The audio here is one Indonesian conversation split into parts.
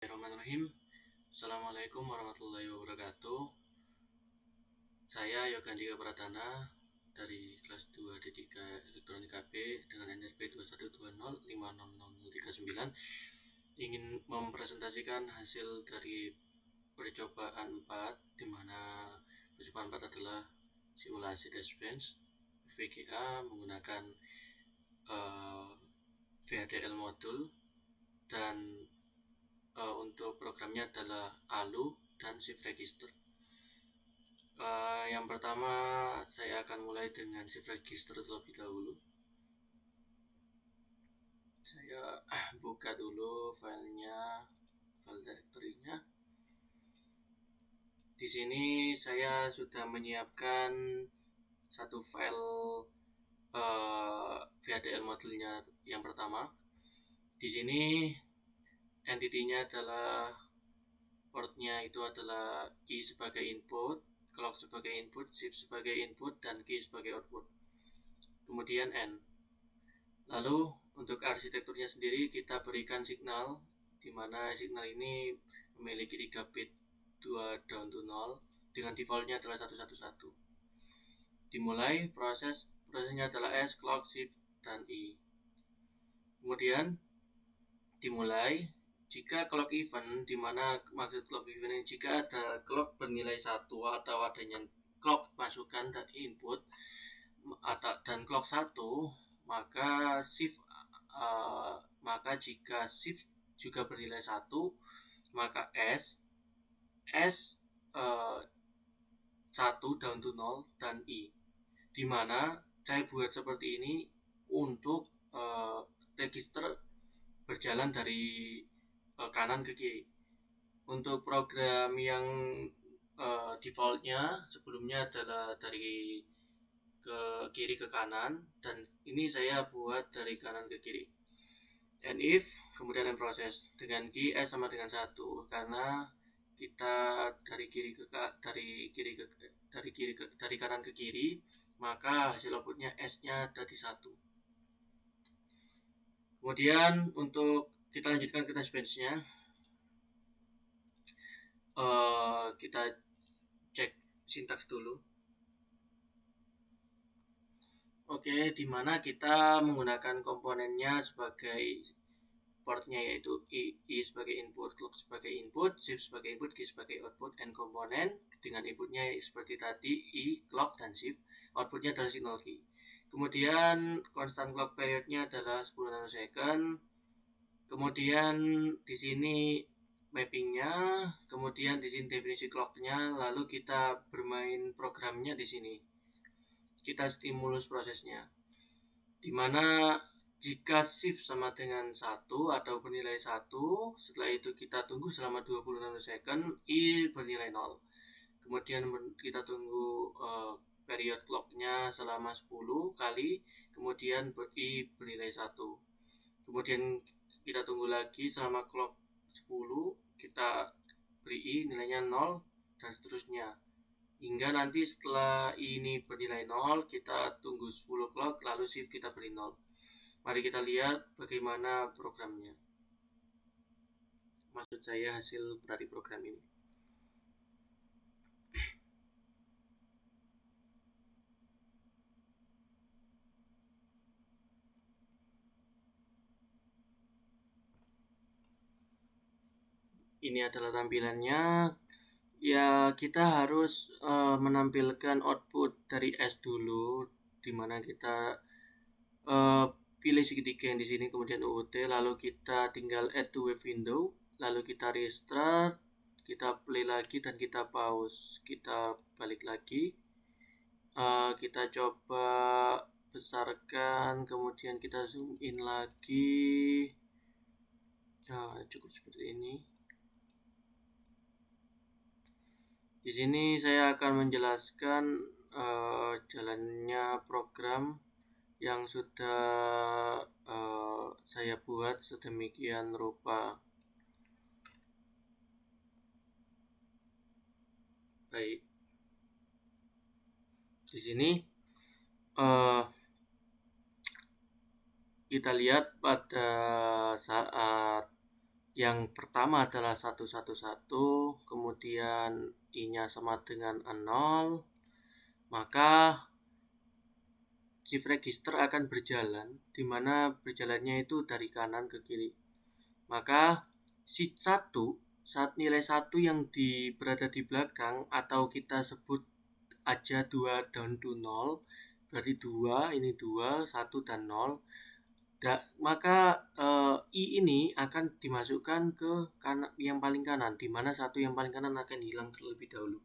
Bismillahirrahmanirrahim. Assalamualaikum warahmatullahi wabarakatuh. Saya Yogandika Pratana dari kelas 2 D3 Elektronika B dengan NRP 2120500039 ingin mempresentasikan hasil dari percobaan 4, di mana percobaan 4 adalah simulasi test bench VGA menggunakan VHDL modul, dan untuk programnya adalah ALU dan shift register. Yang pertama saya akan mulai dengan shift register terlebih dahulu. Saya buka dulu filenya, file directory-nya. Di sini saya sudah menyiapkan satu file VHDL modulnya yang pertama. Di sini entity-nya adalah portnya itu adalah key sebagai input, clock sebagai input, shift sebagai input, dan key sebagai output. Kemudian N. Lalu untuk arsitekturnya sendiri kita berikan signal, di mana signal ini memiliki 3 bit 2 down to 0 dengan defaultnya adalah 111. Dimulai prosesnya adalah S, clock, shift, dan I. Kemudian dimulai jika clock event, di mana maksud clock event ini jika ada clock bernilai 1 atau adanya clock masukan dari input dan clock 1, maka jika shift juga bernilai 1, maka S 1 down to 0 dan I, di mana saya buat seperti ini untuk register berjalan dari kanan ke kiri. Untuk program yang defaultnya sebelumnya adalah dari ke kiri ke kanan, dan ini saya buat dari kanan ke kiri. And if, kemudian proses dengan key S sama dengan 1, karena kita dari kanan ke kiri, maka hasil outputnya S-nya dari 1. Kemudian untuk kita lanjutkan ke test bench-nya. Kita cek sintaks dulu. Oke, di mana kita menggunakan komponennya sebagai portnya, yaitu I sebagai input, clock sebagai input, shift sebagai input, key sebagai output, and komponen dengan inputnya seperti tadi I, clock, dan shift. Outputnya adalah signal key. Kemudian constant clock periodnya adalah 10 nanosecond. Kemudian di sini mappingnya, kemudian di sini definisi clocknya, lalu kita bermain programnya di sini. Kita stimulus prosesnya, dimana jika shift sama dengan 1 atau bernilai 1, setelah itu kita tunggu selama 20 nanosecond, I bernilai 0. Kemudian kita tunggu period clocknya selama 10 kali, kemudian I bernilai 1. Kemudian kita tunggu lagi selama clock 10, kita beri I nilainya 0, dan seterusnya. Hingga nanti setelah ini bernilai 0, kita tunggu 10 clock, lalu shift kita beri 0. Mari kita lihat bagaimana programnya. Maksud saya hasil dari program ini. Ini adalah tampilannya. Ya, kita harus menampilkan output dari S dulu, dimana kita pilih segitiga yang di sini, kemudian UUT, lalu kita tinggal add to web window, lalu kita restart, kita play lagi, dan kita pause. Kita balik lagi, kita coba besarkan, kemudian kita zoom in lagi. Cukup seperti ini. Di sini saya akan menjelaskan jalannya program yang sudah saya buat sedemikian rupa. Baik, di sini kita lihat pada saat Yang pertama adalah 111, kemudian I-nya sama dengan 0, maka shift register akan berjalan, di mana berjalannya itu dari kanan ke kiri. Maka shift 1, saat nilai 1 yang berada di belakang, atau kita sebut aja 2 down to 0, berarti 2, ini 2, 1 dan 0. Maka I ini akan dimasukkan ke kanan, yang paling kanan, di mana 1 yang paling kanan akan hilang terlebih dahulu,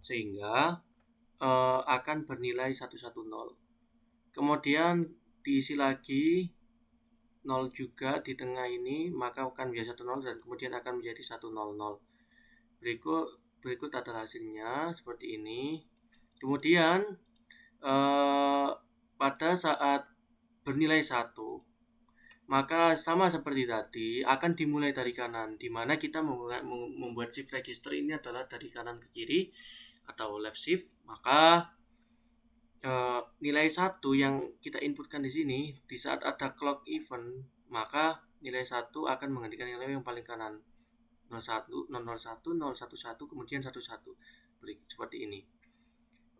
sehingga akan bernilai 110. Kemudian diisi lagi 0 juga di tengah ini, maka akan menjadi 10 dan kemudian akan menjadi 100. Berikut adalah hasilnya seperti ini. Kemudian pada saat bernilai 1, maka sama seperti tadi akan dimulai dari kanan, di mana kita membuat shift register ini adalah dari kanan ke kiri atau left shift. Maka nilai 1 yang kita inputkan di sini, di saat ada clock event, maka nilai 1 akan menggantikan nilai yang paling kanan, 01, 001, 011, kemudian 11, seperti ini.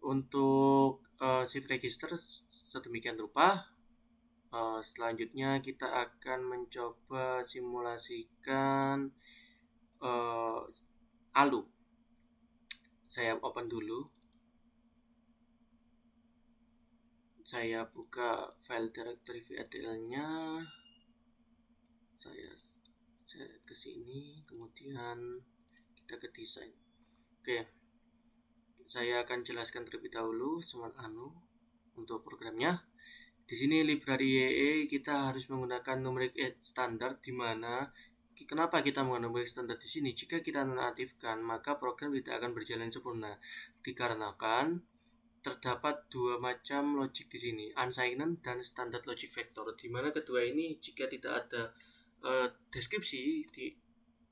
Untuk shift register sedemikian rupa. Selanjutnya kita akan mencoba simulasikan ALU. Saya open dulu. Saya buka file directory VADL-nya. Saya ke sini, kemudian kita ke desain. Oke. Saya akan jelaskan terlebih dahulu untuk programnya. Di sini library YE kita harus menggunakan numeric standard, di mana kenapa kita menggunakan numeric standard di sini? Jika kita nonaktifkan, maka program tidak akan berjalan sempurna, dikarenakan terdapat dua macam logic di sini, unsigned dan standard logic vector, di mana kedua ini jika tidak ada deskripsi di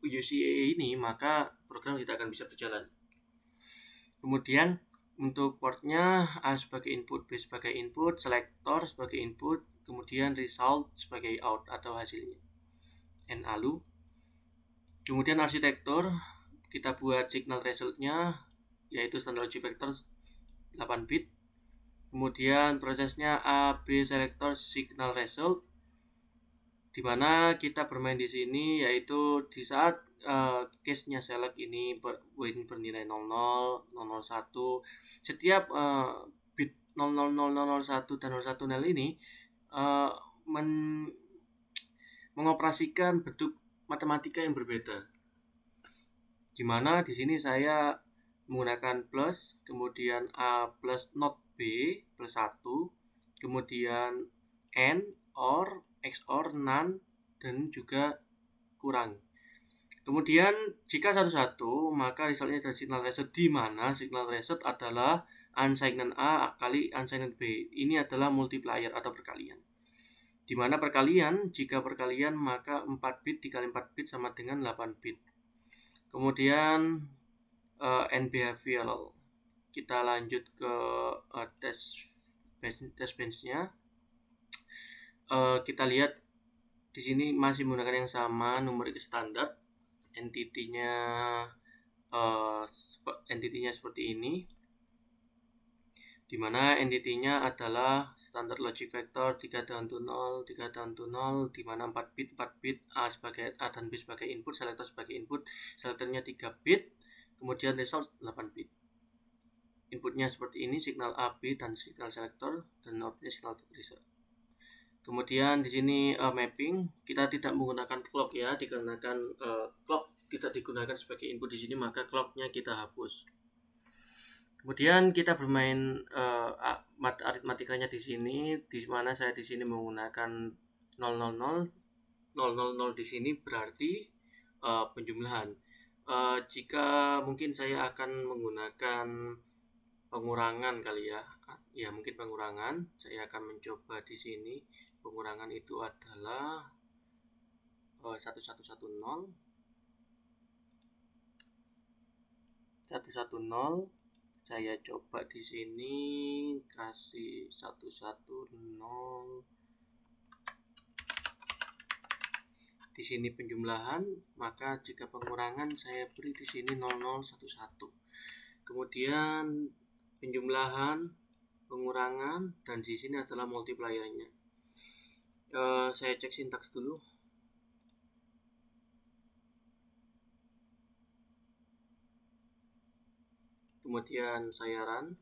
UCE ini, maka program tidak akan bisa berjalan. Kemudian untuk portnya, A sebagai input, B sebagai input, selector sebagai input, kemudian result sebagai out atau hasilnya, ALU. Kemudian arsitektur, kita buat signal resultnya, yaitu standard logic vector 8 bit. Kemudian prosesnya A, B selector signal result, di mana kita bermain di sini, yaitu di saat case-nya select ini bernilai 00, 001, setiap bit 00001 dan 010 ini mengoperasikan bentuk matematika yang berbeda, di mana di sini saya menggunakan plus, kemudian A plus not B plus 1, kemudian AND, OR, XOR, NAND, dan juga kurang. Kemudian jika 11, maka resultnya adalah signal result, di mana signal result adalah unsigned A kali unsigned B. Ini adalah multiplier atau perkalian, di mana jika perkalian maka 4 bit dikali 4 bit sama dengan 8 bit. Kemudian end behavioral, kita lanjut ke test bench-nya. Kita lihat di sini masih menggunakan yang sama, numerik standar. Entity-nya seperti ini, di mana entity-nya adalah standard logic vector 3 down to 0, 3 down to 0, di mana 4 bit, A dan B sebagai input, selector sebagai input, selectornya 3 bit, kemudian result 8 bit. Inputnya seperti ini, signal A, B, dan signal selector, dan outputnya signal result. Kemudian di sini mapping, kita tidak menggunakan clock ya, dikarenakan clock tidak digunakan sebagai input di sini, maka clocknya kita hapus. Kemudian kita bermain aritmatikanya di sini, di mana saya di sini menggunakan 000. 000 di sini berarti penjumlahan. Jika mungkin saya akan menggunakan pengurangan kali ya. Ya, mungkin pengurangan. Saya akan mencoba di sini. Pengurangan itu adalah 1110. 110. Saya coba di sini kasih 110. Di sini penjumlahan, maka jika pengurangan saya beri di sini 0011. Kemudian penjumlahan, pengurangan, dan di sini adalah multipliernya. Saya cek sintaks dulu. Kemudian saya run.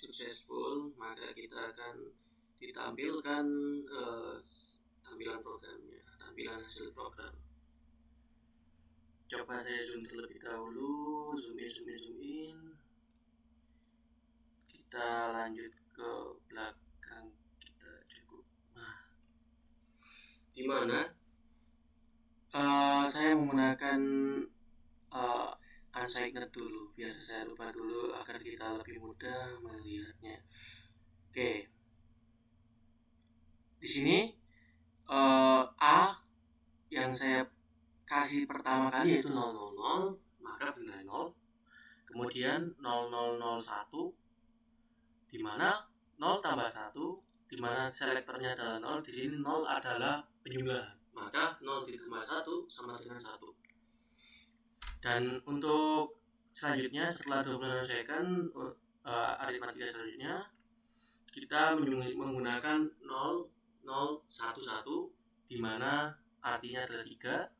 Successful, maka kita akan ditampilkan tampilan programnya, tampilan hasil program. Coba saya zoom terlebih dahulu, zoom in. Kita lanjut ke belakang kita cukup. Nah, dimana saya menggunakan unsigned dulu, biar saya lupa dulu agar kita lebih mudah melihatnya. Oke, di sini A yang saya kasih pertama kali yaitu 000, maka benar 0. Kemudian 0001, di mana 0 tambah 1, di mana selektornya adalah 0. Di sini 0 adalah penjumlahan, maka 0 ditambah 1 sama dengan 1. Dan untuk selanjutnya setelah 20 nanosekund, aritmatika selanjutnya kita menggunakan 0011, di mana artinya adalah 3.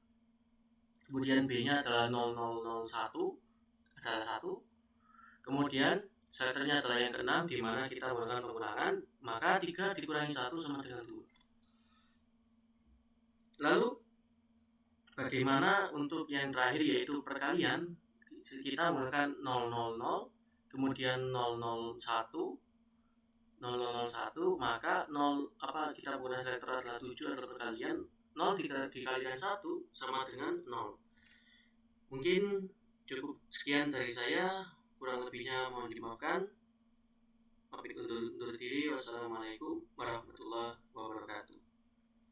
Kemudian B-nya adalah 0001, adalah 1. Kemudian selektornya adalah yang ke-6, di mana kita menggunakan pengurangan, maka 3 dikurangi 1 sama dengan 2. Lalu bagaimana untuk yang terakhir yaitu perkalian? Kita menggunakan 000, kemudian 001, maka 0 kita menggunakan selektor adalah 7 adalah perkalian, 0 dikalikan 1 sama dengan 0. Mungkin cukup sekian dari saya, kurang lebihnya mohon dimaafkan. Pamit undur diri. Wassalamualaikum warahmatullahi wabarakatuh.